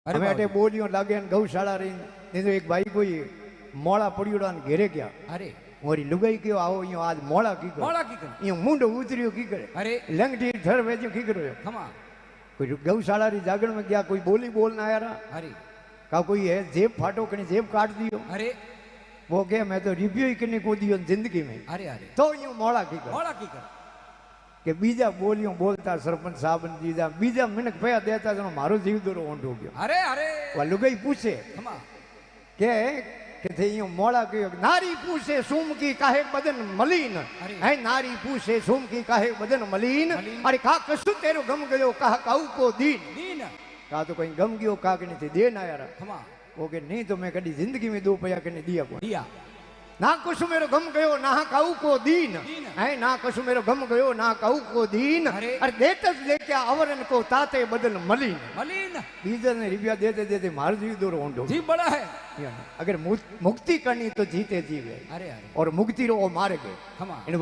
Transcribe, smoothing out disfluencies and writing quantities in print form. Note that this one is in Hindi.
अरे हमें अटे बोलियों लागे गौशाला रही नहीं तो एक भाई कोई मोड़ा पड़ियोड़ा घेरे क्या अरे मोरी लुगाई क्यों आओ यो आज मोड़ा की कर यो मुंडो उतरियो की करे अरे लंगटी ठर वेजो की करो खमा कोई गौशाला री जागरण में गया कोई बोली बोलना आया रहा अरे का कोई है जेब फाटो कहीं जेब काट दियो अरे वो क्या मैं तो रिव्यू ही करने को दियो जिंदगी में अरे अरे तो यूं मोड़ा की कर के बीजा बोलियों बोलता सरपंच साहब ने दीदा बीजा मिनक पया देता तो मारो जीव दोरो ओंड हो गयो अरे अरे वो लुगाई पूछे खमा के थे यूं मोड़ा कयो नारी पूछे सुम की काहे बदन मलिन है नारी पूछे सुम की काहे बदन मलिन अरे का कसु तेरो गम गयो कहा काऊ को दीन का तो कहीं गम गयो का के नहीं दे ना यार खमा वो के नहीं तो मैं कभी जिंदगी में 2 पैसा के नहीं दिया दिया ना कुछ मेरो गम गयो ना काऊ को दीन है ना कुछ मेरो गम गयो ना काऊ को दीन अरे देतस देते अवरन को ताते बदल मलिन मलिन बीजर ने रुपया देते देते मार जीव दो रोंडो जी बड़ा है अगर मुक्ति करनी तो जीते जीवे अरे अरे और मुक्ति रो मार गए खमा इन